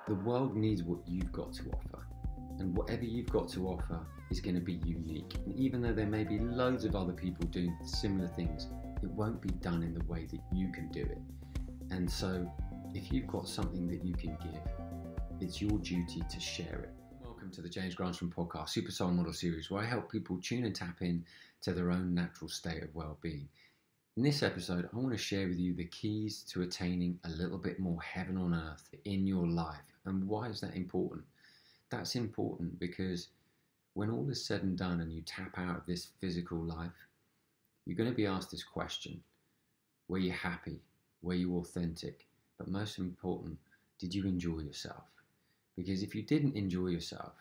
The world needs what you've got to offer, and whatever you've got to offer is going to be unique. And even though there may be loads of other people doing similar things, it won't be done in the way that you can do it. And so if you've got something that you can give, it's your duty to share it. Welcome to the Granstrom podcast, Super Soul Model Series, where I help people tune and tap in to their own natural state of well-being. In this episode, I want to share with you the keys to attaining a little bit more heaven on earth in your life. And why is that important? That's important because when all is said and done and you tap out of this physical life, you're going to be asked this question: were you happy? Were you authentic? But most important, did you enjoy yourself? Because if you didn't enjoy yourself,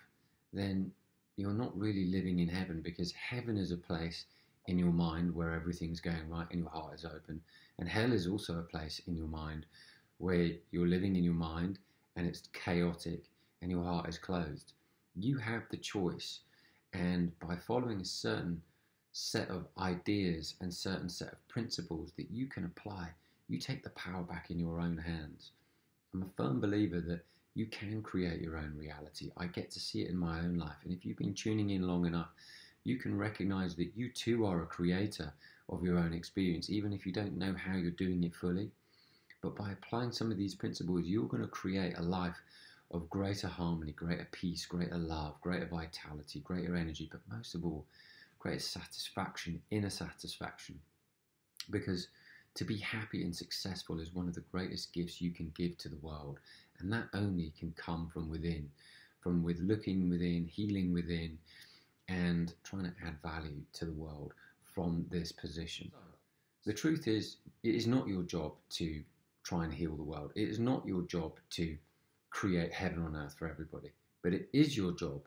then you're not really living in heaven, because heaven is a place in your mind where everything's going right and your heart is open. And hell is also a place in your mind where you're living in your mind and it's chaotic and your heart is closed. You have the choice, and by following a certain set of ideas and certain set of principles that you can apply, you take the power back in your own hands. I'm a firm believer that you can create your own reality. I get to see it in my own life, and if you've been tuning in long enough, you can recognize that you too are a creator of your own experience, even if you don't know how you're doing it fully. But by applying some of these principles, you're going to create a life of greater harmony, greater peace, greater love, greater vitality, greater energy, but most of all, greater satisfaction, inner satisfaction. Because to be happy and successful is one of the greatest gifts you can give to the world. And that only can come from within, from looking within, healing within, and trying to add value to the world from this position. The truth is, it is not your job to try and heal the world. It is not your job to create heaven on earth for everybody, but it is your job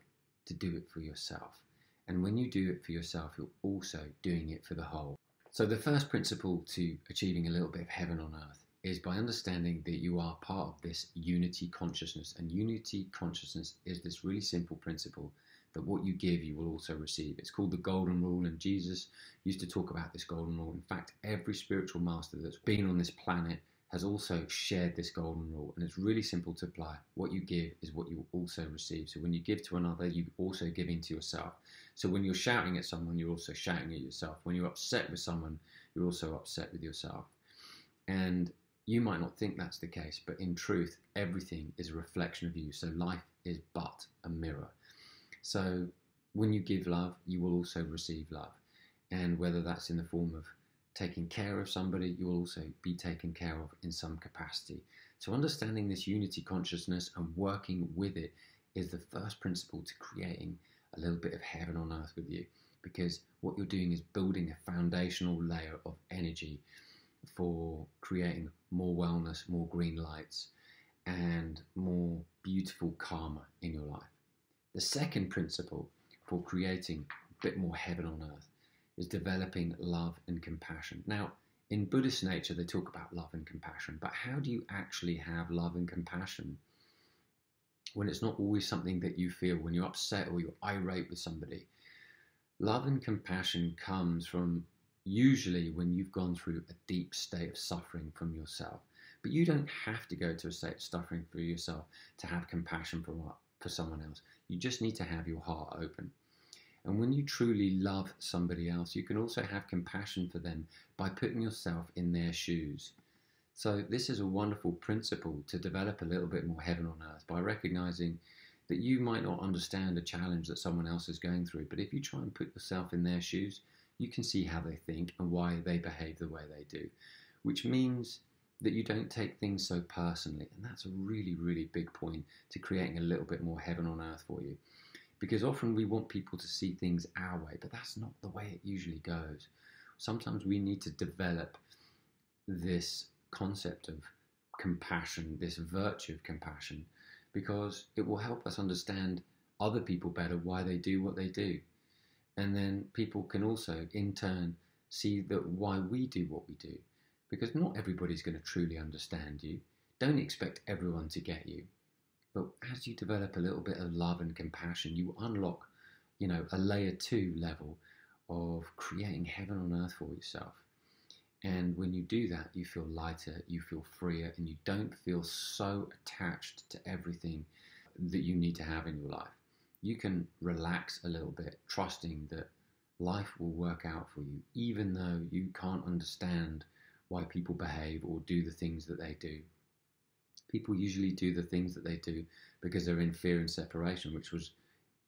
to do it for yourself. And when you do it for yourself, you're also doing it for the whole. So the first principle to achieving a little bit of heaven on earth is by understanding that you are part of this unity consciousness. And unity consciousness is this really simple principle that what you give, you will also receive. It's called the golden rule, and Jesus used to talk about this golden rule. In fact, every spiritual master that's been on this planet has also shared this golden rule, and it's really simple to apply. What you give is what you will also receive. So when you give to another, you also give into yourself. So when you're shouting at someone, you're also shouting at yourself. When you're upset with someone, you're also upset with yourself. And you might not think that's the case, but in truth, everything is a reflection of you. So life is but a mirror. So when you give love, you will also receive love. And whether that's in the form of taking care of somebody, you will also be taken care of in some capacity. So understanding this unity consciousness and working with it is the first principle to creating a little bit of heaven on earth with you, because what you're doing is building a foundational layer of energy for creating more wellness, more green lights, and more beautiful karma in your life. The second principle for creating a bit more heaven on earth is developing love and compassion. Now, in Buddhist nature, they talk about love and compassion, but how do you actually have love and compassion when it's not always something that you feel when you're upset or you're irate with somebody? Love and compassion comes from usually when you've gone through a deep state of suffering from yourself. But you don't have to go to a state of suffering for yourself to have compassion for someone else. You just need to have your heart open. And when you truly love somebody else, you can also have compassion for them by putting yourself in their shoes. So this is a wonderful principle to develop a little bit more heaven on earth, by recognizing that you might not understand a challenge that someone else is going through, but if you try and put yourself in their shoes, you can see how they think and why they behave the way they do, which means that you don't take things so personally. And that's a really, really big point to creating a little bit more heaven on earth for you. Because often we want people to see things our way, but that's not the way it usually goes. Sometimes we need to develop this concept of compassion, this virtue of compassion, because it will help us understand other people better, why they do what they do. And then people can also, in turn, see that why we do what we do. Because not everybody's going to truly understand you. Don't expect everyone to get you. But as you develop a little bit of love and compassion, you unlock, a layer 2 level of creating heaven on earth for yourself. And when you do that, you feel lighter, you feel freer, and you don't feel so attached to everything that you need to have in your life. You can relax a little bit, trusting that life will work out for you, even though you can't understand why people behave or do the things that they do. People usually do the things that they do because they're in fear and separation, which was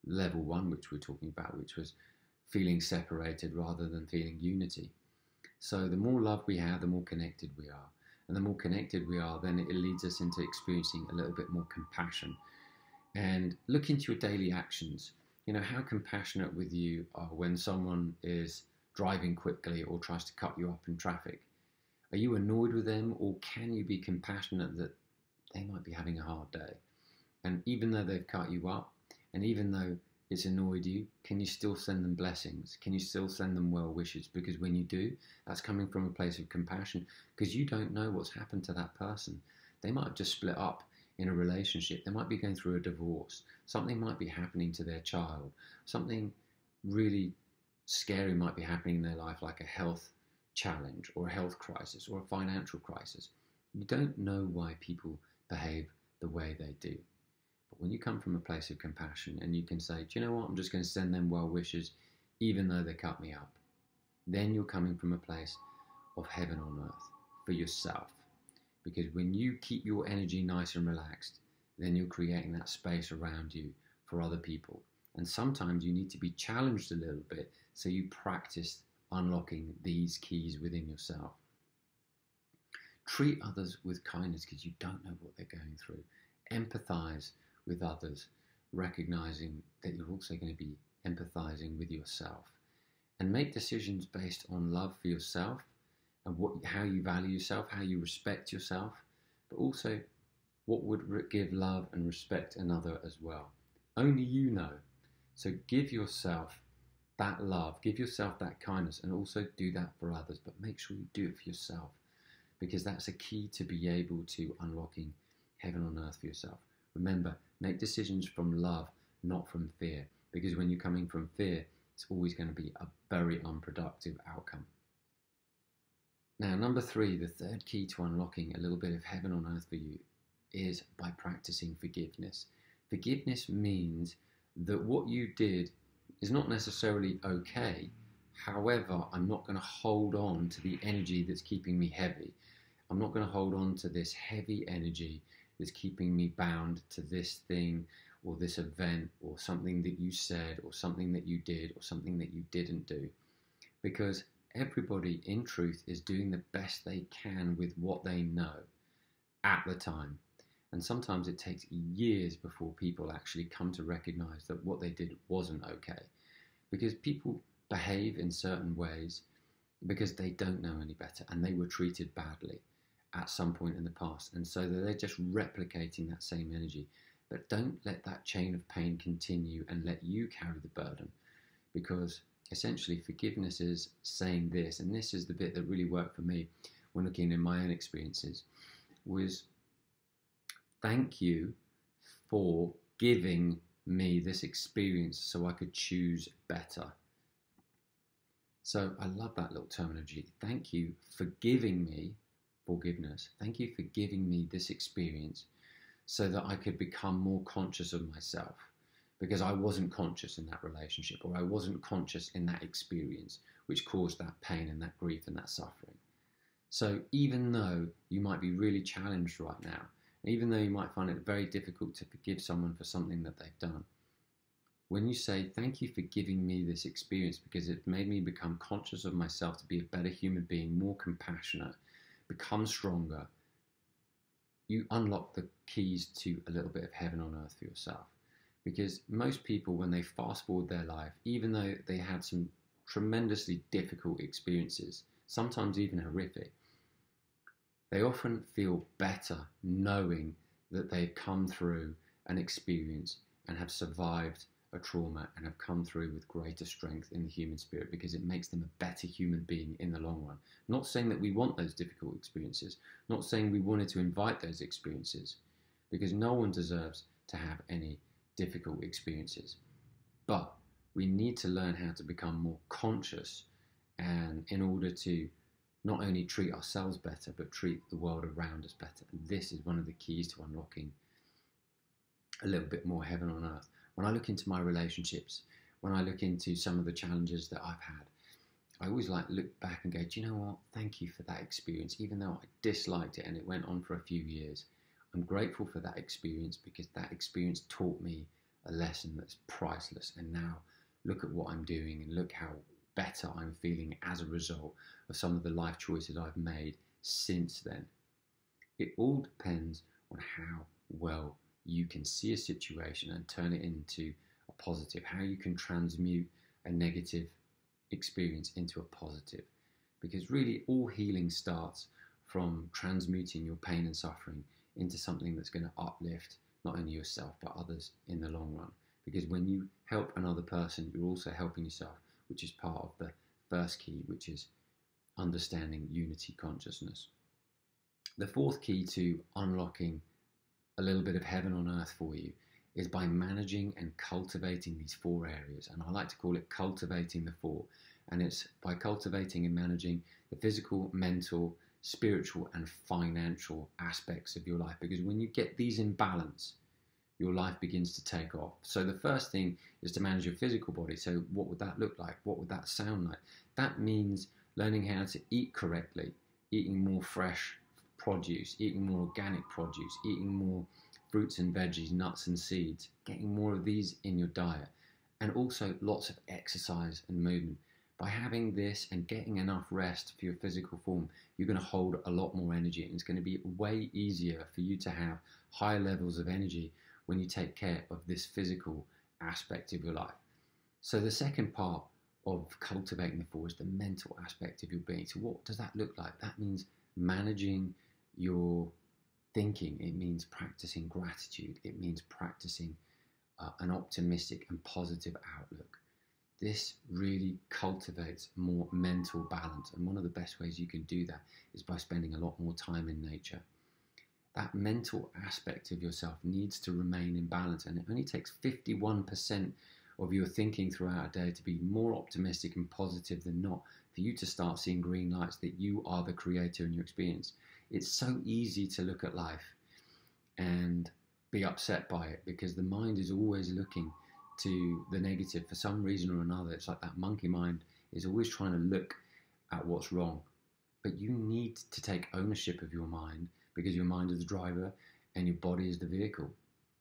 level one, which we're talking about, which was feeling separated rather than feeling unity. So the more love we have, the more connected we are. And the more connected we are, then it leads us into experiencing a little bit more compassion. And look into your daily actions. You know, how compassionate with you are when someone is driving quickly or tries to cut you up in traffic. Are you annoyed with them, or can you be compassionate that they might be having a hard day? And even though they've cut you up, and even though it's annoyed you, can you still send them blessings? Can you still send them well wishes? Because when you do, that's coming from a place of compassion, because you don't know what's happened to that person. They might have just split up in a relationship. They might be going through a divorce. Something might be happening to their child. Something really scary might be happening in their life, like a health challenge or a health crisis or a financial crisis. You don't know why people behave the way they do. But when you come from a place of compassion and you can say, do you know what, I'm just going to send them well wishes even though they cut me up, then you're coming from a place of heaven on earth for yourself. Because when you keep your energy nice and relaxed, then you're creating that space around you for other people. And sometimes you need to be challenged a little bit so you practice unlocking these keys within yourself. Treat others with kindness because you don't know what they're going through. Empathize with others, recognizing that you're also going to be empathizing with yourself. And make decisions based on love for yourself and how you value yourself, how you respect yourself, but also what would give love and respect another as well. Only you know. So give yourself that love, give yourself that kindness, and also do that for others, but make sure you do it for yourself, because that's a key to be able to unlocking heaven on earth for yourself. Remember, make decisions from love, not from fear, because when you're coming from fear, it's always going to be a very unproductive outcome. Now, number 3, the third key to unlocking a little bit of heaven on earth for you is by practicing forgiveness. Forgiveness means that what you did is not necessarily okay. However, I'm not going to hold on to the energy that's keeping me heavy. I'm not going to hold on to this heavy energy that's keeping me bound to this thing or this event or something that you said or something that you did or something that you didn't do. Because everybody, in truth, is doing the best they can with what they know at the time. And sometimes it takes years before people actually come to recognize that what they did wasn't okay. Because people behave in certain ways because they don't know any better and they were treated badly at some point in the past. And so they're just replicating that same energy. But don't let that chain of pain continue and let you carry the burden. Because essentially forgiveness is saying this, and this is the bit that really worked for me when looking in my own experiences, was thank you for giving me this experience so I could choose better. So I love that little terminology. Thank you for giving me forgiveness. Thank you for giving me this experience so that I could become more conscious of myself, because I wasn't conscious in that relationship, or I wasn't conscious in that experience, which caused that pain and that grief and that suffering. So even though you might be really challenged right now, even though you might find it very difficult to forgive someone for something that they've done, when you say, thank you for giving me this experience because it made me become conscious of myself to be a better human being, more compassionate, become stronger, you unlock the keys to a little bit of heaven on earth for yourself. Because most people, when they fast forward their life, even though they had some tremendously difficult experiences, sometimes even horrific, they often feel better knowing that they've come through an experience and have survived a trauma and have come through with greater strength in the human spirit, because it makes them a better human being in the long run. Not saying that we want those difficult experiences, not saying we wanted to invite those experiences, because no one deserves to have any difficult experiences. But we need to learn how to become more conscious, and in order to not only treat ourselves better, but treat the world around us better. And this is one of the keys to unlocking a little bit more heaven on earth. When I look into my relationships, when I look into some of the challenges that I've had, I always like look back and go, do you know what? Thank you for that experience. Even though I disliked it and it went on for a few years, I'm grateful for that experience, because that experience taught me a lesson that's priceless. And now look at what I'm doing and look how better I'm feeling as a result of some of the life choices I've made since then. It all depends on how well you can see a situation and turn it into a positive, how you can transmute a negative experience into a positive. Because really all healing starts from transmuting your pain and suffering into something that's going to uplift not only yourself but others in the long run. Because when you help another person, you're also helping yourself, which is part of the first key, which is understanding unity consciousness. The fourth key to unlocking a little bit of heaven on earth for you is by managing and cultivating these 4 areas. And I like to call it cultivating the 4. And it's by cultivating and managing the physical, mental, spiritual, and financial aspects of your life. Because when you get these in balance, your life begins to take off. So the first thing is to manage your physical body. So what would that look like? What would that sound like? That means learning how to eat correctly, eating more fresh produce, eating more organic produce, eating more fruits and veggies, nuts and seeds, getting more of these in your diet, and also lots of exercise and movement. By having this and getting enough rest for your physical form, you're going to hold a lot more energy, and it's going to be way easier for you to have higher levels of energy when you take care of this physical aspect of your life. So the second part of cultivating the 4 is the mental aspect of your being. So what does that look like? That means managing your thinking. It means practicing gratitude. It means practicing an optimistic and positive outlook. This really cultivates more mental balance, and one of the best ways you can do that is by spending a lot more time in nature. That mental aspect of yourself needs to remain in balance, and it only takes 51% of your thinking throughout a day to be more optimistic and positive than not, for you to start seeing green lights, that you are the creator in your experience. It's so easy to look at life and be upset by it, because the mind is always looking to the negative for some reason or another. It's like that monkey mind is always trying to look at what's wrong. But you need to take ownership of your mind, because your mind is the driver and your body is the vehicle.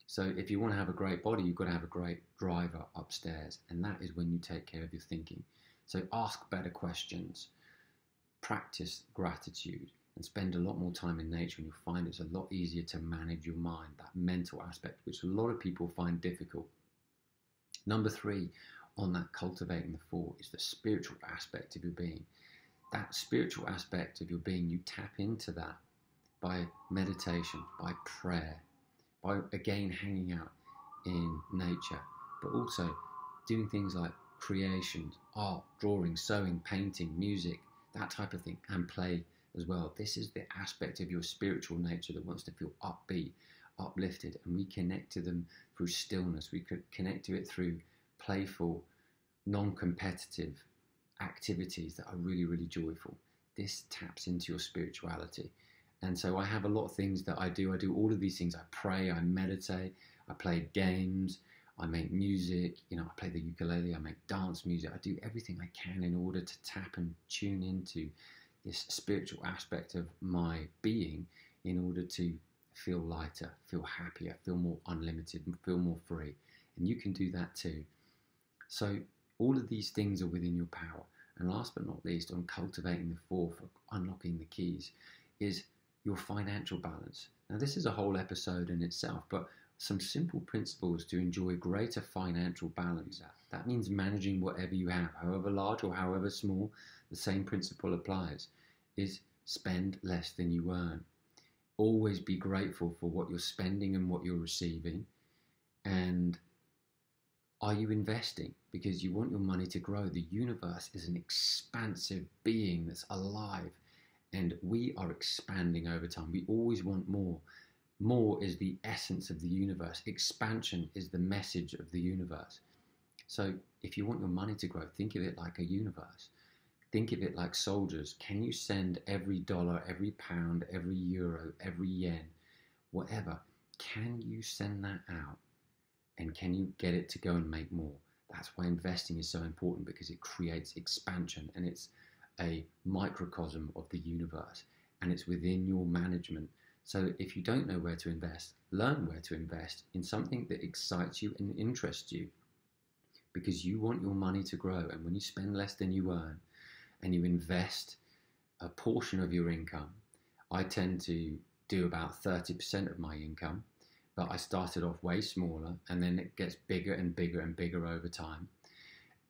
So if you want to have a great body, you've got to have a great driver upstairs, and that is when you take care of your thinking. So ask better questions, practice gratitude, and spend a lot more time in nature, and you'll find it's a lot easier to manage your mind, that mental aspect, which a lot of people find difficult. Number 3 on that cultivating the 4 is the spiritual aspect of your being. That spiritual aspect of your being, you tap into that by meditation, by prayer, by again hanging out in nature, but also doing things like creations, art, drawing, sewing, painting, music, that type of thing, and play as well. This is the aspect of your spiritual nature that wants to feel upbeat, uplifted, and we connect to them through stillness. We could connect to it through playful, non-competitive activities that are really, really joyful. This taps into your spirituality. And so I have a lot of things that I do. I do all of these things. I pray, I meditate, I play games, I make music, I play the ukulele, I make dance music. I do everything I can in order to tap and tune into this spiritual aspect of my being, in order to feel lighter, feel happier, feel more unlimited, and feel more free. And you can do that too. So all of these things are within your power. And last but not least, on cultivating the 4 for unlocking the keys, is your financial balance. Now this is a whole episode in itself, but some simple principles to enjoy greater financial balance. That means managing whatever you have, however large or however small. The same principle applies, is spend less than you earn. Always be grateful for what you're spending and what you're receiving. And are you investing? Because you want your money to grow. The universe is an expansive being that's alive, and we are expanding over time. We always want more. More is the essence of the universe. Expansion is the message of the universe. So if you want your money to grow, think of it like a universe. Think of it like soldiers. Can you send every dollar, every pound, every euro, every yen, whatever? Can you send that out? And can you get it to go and make more? That's why investing is so important, because it creates expansion, and it's a microcosm of the universe, and it's within your management. So if you don't know where to invest, learn where to invest in something that excites you and interests you, because you want your money to grow. And when you spend less than you earn and you invest a portion of your income, I tend to do about 30% of my income, but I started off way smaller, and then it gets bigger and bigger and bigger over time.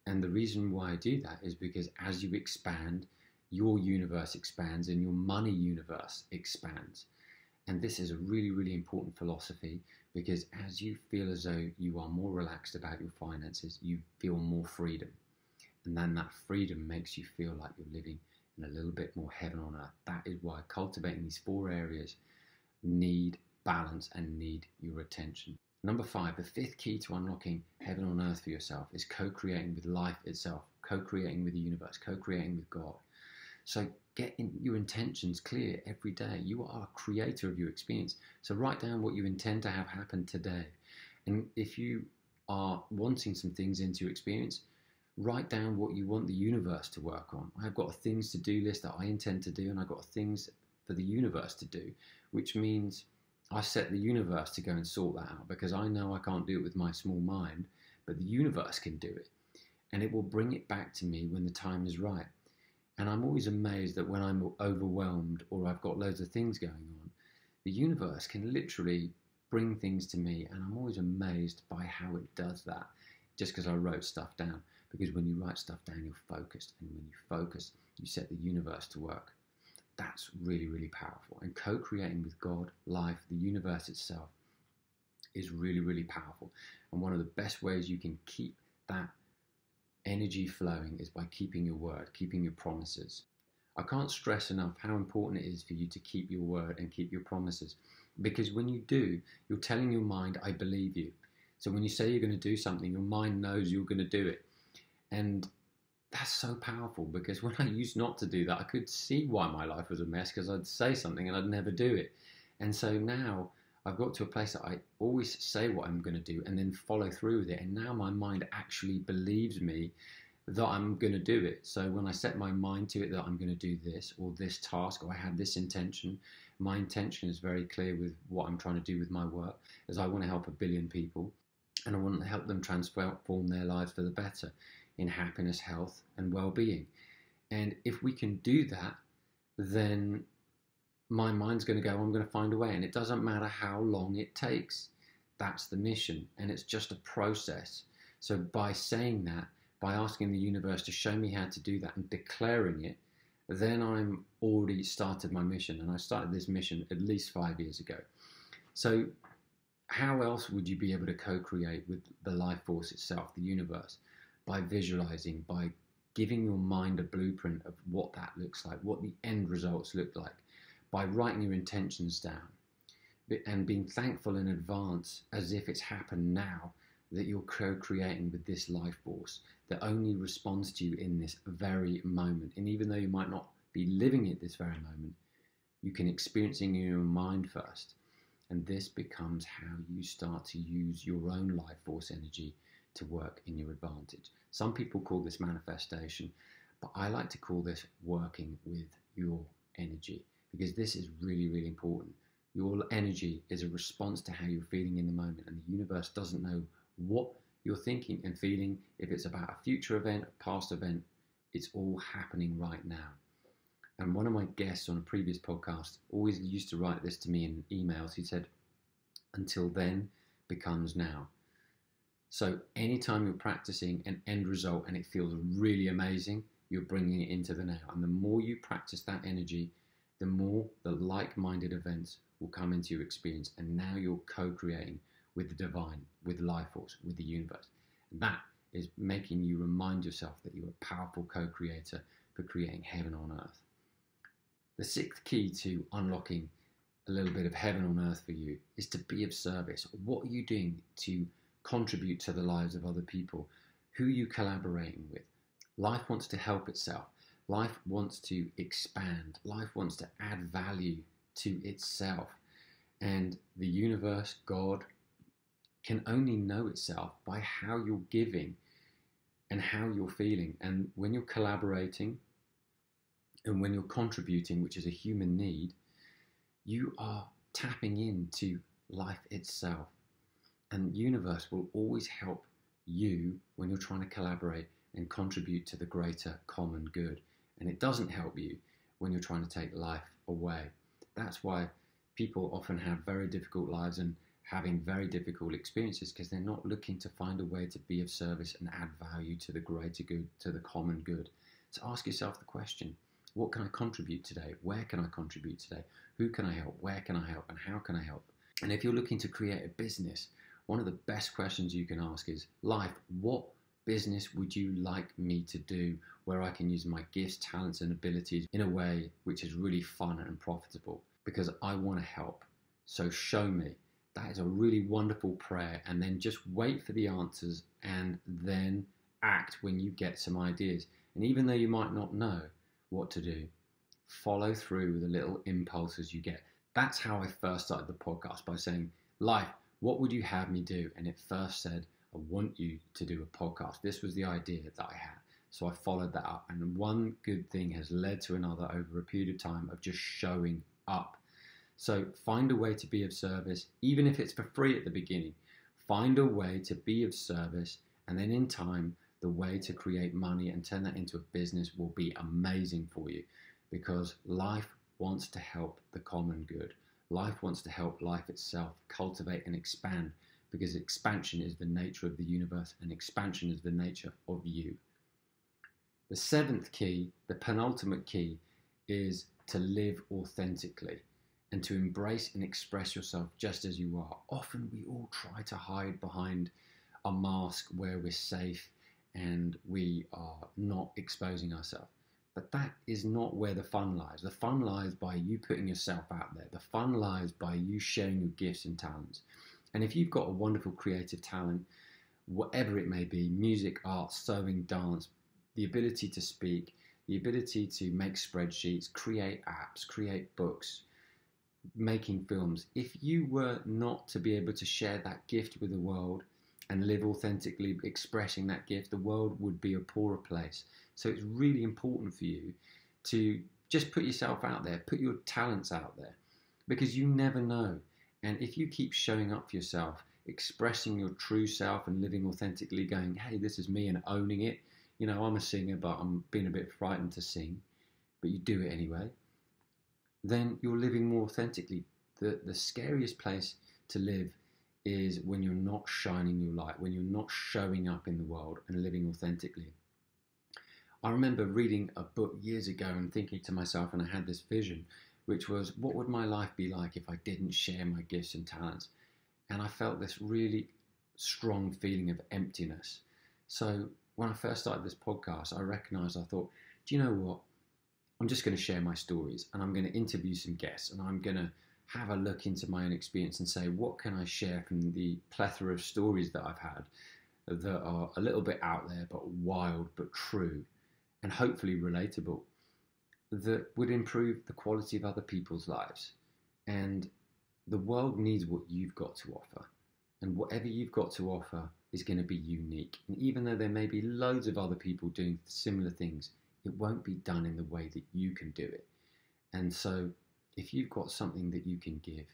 And the reason why I do that is because as you expand, your universe expands and your money universe expands. And this is a really, really important philosophy, because as you feel as though you are more relaxed about your finances, you feel more freedom. And then that freedom makes you feel like you're living in a little bit more heaven on earth. That is why cultivating these 4 areas need balance and need your attention. Number 5, the 5th key to unlocking heaven on earth for yourself is co-creating with life itself, co-creating with the universe, co-creating with God. So get your intentions clear every day. You are a creator of your experience. So write down what you intend to have happen today. And if you are wanting some things into your experience, write down what you want the universe to work on. I've got a things to do list that I intend to do, and I've got things for the universe to do, which means I set the universe to go and sort that out, because I know I can't do it with my small mind, but the universe can do it. And it will bring it back to me when the time is right. And I'm always amazed that when I'm overwhelmed or I've got loads of things going on, the universe can literally bring things to me, and I'm always amazed by how it does that, just because I wrote stuff down. Because when you write stuff down, you're focused, and when you focus, you set the universe to work. That's really, really powerful. And co-creating with God, life, the universe itself is really, really powerful. And one of the best ways you can keep that energy flowing is by keeping your word, keeping your promises. I can't stress enough how important it is for you to keep your word and keep your promises, because when you do, you're telling your mind, I believe you. So when you say you're going to do something, your mind knows you're going to do it. And that's so powerful, because when I used not to do that, I could see why my life was a mess, because I'd say something and I'd never do it. And so now I've got to a place that I always say what I'm going to do and then follow through with it. And now my mind actually believes me that I'm going to do it. So when I set my mind to it that I'm going to do this or this task, or I have this intention, my intention is very clear with what I'm trying to do with my work, as I want to help 1 billion people, and I want to help them transform their lives for the better in happiness, health, and well-being. And if we can do that, then my mind's going to go, I'm going to find a way. And it doesn't matter how long it takes. That's the mission. And it's just a process. So by saying that, by asking the universe to show me how to do that and declaring it, then I'm already started my mission. And I started this mission at least 5 years ago. So how else would you be able to co-create with the life force itself, the universe? By visualizing, by giving your mind a blueprint of what that looks like, what the end results look like, by writing your intentions down and being thankful in advance as if it's happened now, that you're co-creating with this life force that only responds to you in this very moment. And even though you might not be living it this very moment, you can experience it in your mind first. And this becomes how you start to use your own life force energy to work in your advantage. Some people call this manifestation, but I like to call this working with your energy, because this is really, really important. Your energy is a response to how you're feeling in the moment, and the universe doesn't know what you're thinking and feeling. If it's about a future event, a past event, it's all happening right now. And one of my guests on a previous podcast always used to write this to me in emails. He said, until then becomes now. So anytime you're practicing an end result and it feels really amazing, you're bringing it into the now. And the more you practice that energy, the more the like-minded events will come into your experience. And now you're co-creating with the divine, with life force, with the universe. And that is making you remind yourself that you're a powerful co-creator for creating heaven on earth. The 6th key to unlocking a little bit of heaven on earth for you is to be of service. What are you doing to contribute to the lives of other people? Who are you collaborating with? Life wants to help itself. Life wants to expand. Life wants to add value to itself. And the universe, God, can only know itself by how you're giving and how you're feeling. And when you're collaborating and when you're contributing, which is a human need, you are tapping into life itself. And the universe will always help you when you're trying to collaborate and contribute to the greater common good. And it doesn't help you when you're trying to take life away. That's why people often have very difficult lives and having very difficult experiences, because they're not looking to find a way to be of service and add value to the greater good, to the common good. So ask yourself the question, what can I contribute today? Where can I contribute today? Who can I help? Where can I help? And how can I help? And if you're looking to create a business, one of the best questions you can ask is, life, what business would you like me to do where I can use my gifts, talents, and abilities in a way which is really fun and profitable? Because I want to help. So show me. That is a really wonderful prayer. And then just wait for the answers and then act when you get some ideas. And even though you might not know what to do, follow through with the little impulses you get. That's how I first started the podcast, by saying, life, what would you have me do? And it first said, I want you to do a podcast. This was the idea that I had. So I followed that up. And one good thing has led to another over a period of time of just showing up. So find a way to be of service, even if it's for free at the beginning. Find a way to be of service, and then in time, the way to create money and turn that into a business will be amazing for you, because life wants to help the common good. Life wants to help life itself cultivate and expand, because expansion is the nature of the universe and expansion is the nature of you. The seventh key, the penultimate key, is to live authentically and to embrace and express yourself just as you are. Often we all try to hide behind a mask where we're safe and we are not exposing ourselves. But that is not where the fun lies. The fun lies by you putting yourself out there. The fun lies by you sharing your gifts and talents. And if you've got a wonderful creative talent, whatever it may be, music, art, sewing, dance, the ability to speak, the ability to make spreadsheets, create apps, create books, making films, if you were not to be able to share that gift with the world and live authentically expressing that gift, the world would be a poorer place. So it's really important for you to just put yourself out there, put your talents out there, because you never know. And if you keep showing up for yourself, expressing your true self and living authentically, going, hey, this is me, and owning it. You know, I'm a singer, but I'm being a bit frightened to sing, but you do it anyway. Then you're living more authentically. The scariest place to live is when you're not shining your light, when you're not showing up in the world and living authentically. I remember reading a book years ago and thinking to myself, and I had this vision, which was, what would my life be like if I didn't share my gifts and talents? And I felt this really strong feeling of emptiness. So when I first started this podcast, I recognized, I thought, do you know what? I'm just going to share my stories, and I'm going to interview some guests, and I'm going to have a look into my own experience and say, what can I share from the plethora of stories that I've had that are a little bit out there, but wild, but true, and hopefully relatable, that would improve the quality of other people's lives. And the world needs what you've got to offer. And whatever you've got to offer is going to be unique. And even though there may be loads of other people doing similar things, it won't be done in the way that you can do it. And so if you've got something that you can give,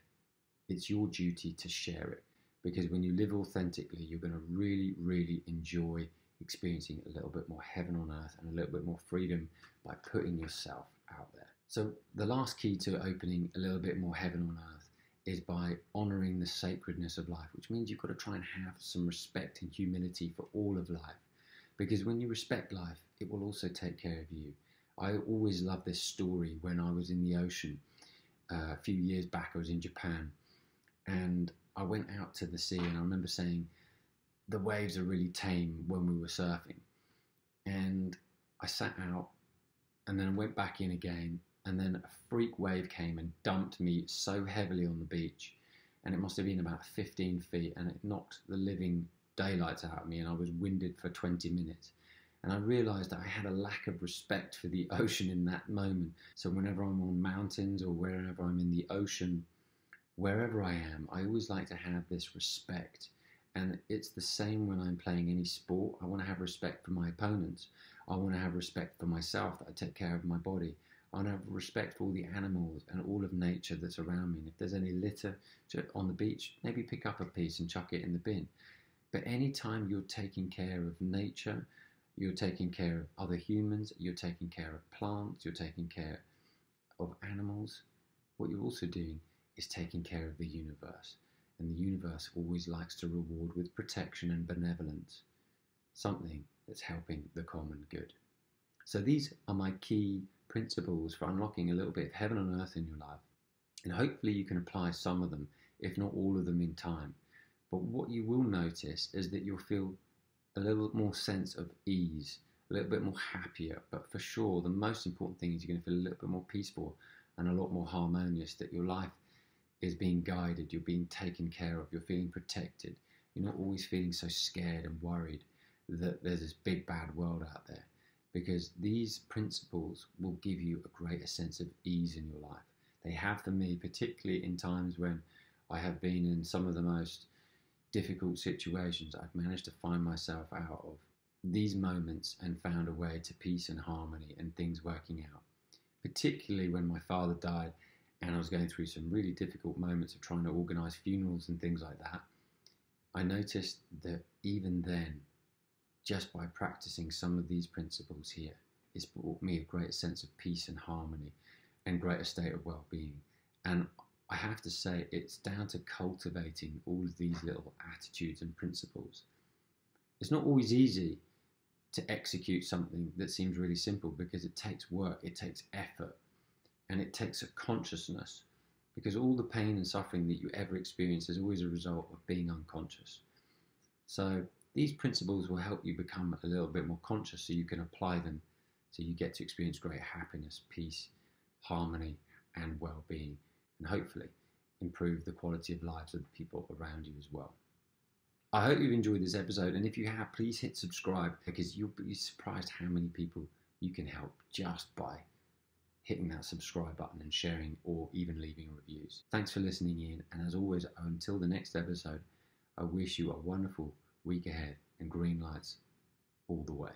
it's your duty to share it. Because when you live authentically, you're going to really, really enjoy experiencing a little bit more heaven on earth and a little bit more freedom by putting yourself out there. So the last key to opening a little bit more heaven on earth is by honoring the sacredness of life, which means you've got to try and have some respect and humility for all of life. Because when you respect life, it will also take care of you. I always love this story. When I was in the ocean a few years back, I was in Japan, and I went out to the sea, and I remember saying, the waves are really tame when we were surfing. And I sat out, and then I went back in again, and then a freak wave came and dumped me so heavily on the beach, and it must have been about 15 feet, and it knocked the living daylights out of me, and I was winded for 20 minutes. And I realized that I had a lack of respect for the ocean in that moment. So whenever I'm on mountains or wherever I'm in the ocean, wherever I am, I always like to have this respect. And it's the same when I'm playing any sport. I want to have respect for my opponents. I want to have respect for myself, that I take care of my body. I want to have respect for all the animals and all of nature that's around me. And if there's any litter on the beach, maybe pick up a piece and chuck it in the bin. But anytime you're taking care of nature, you're taking care of other humans, you're taking care of plants, you're taking care of animals, what you're also doing is taking care of the universe. And the universe always likes to reward with protection and benevolence, something that's helping the common good. So these are my key principles for unlocking a little bit of heaven on earth in your life. And hopefully you can apply some of them, if not all of them, in time. But what you will notice is that you'll feel a little more sense of ease, a little bit more happier. But for sure, the most important thing is you're going to feel a little bit more peaceful and a lot more harmonious, that your life is being guided, you're being taken care of, you're feeling protected. You're not always feeling so scared and worried that there's this big bad world out there, because these principles will give you a greater sense of ease in your life. They have for me, particularly in times when I have been in some of the most difficult situations. I've managed to find myself out of these moments and found a way to peace and harmony and things working out. Particularly when my father died and I was going through some really difficult moments of trying to organise funerals and things like that, I noticed that even then, just by practicing some of these principles here, it's brought me a greater sense of peace and harmony and greater state of well-being. And I have to say, it's down to cultivating all of these little attitudes and principles. It's not always easy to execute something that seems really simple, because it takes work, it takes effort, and it takes a consciousness, because all the pain and suffering that you ever experience is always a result of being unconscious. So these principles will help you become a little bit more conscious, so you can apply them, so you get to experience great happiness, peace, harmony, and well-being, and hopefully improve the quality of lives of the people around you as well. I hope you've enjoyed this episode, and if you have, please hit subscribe, because you'll be surprised how many people you can help just by hitting that subscribe button and sharing, or even leaving reviews. Thanks for listening in, and as always, until the next episode, I wish you a wonderful week ahead and green lights all the way.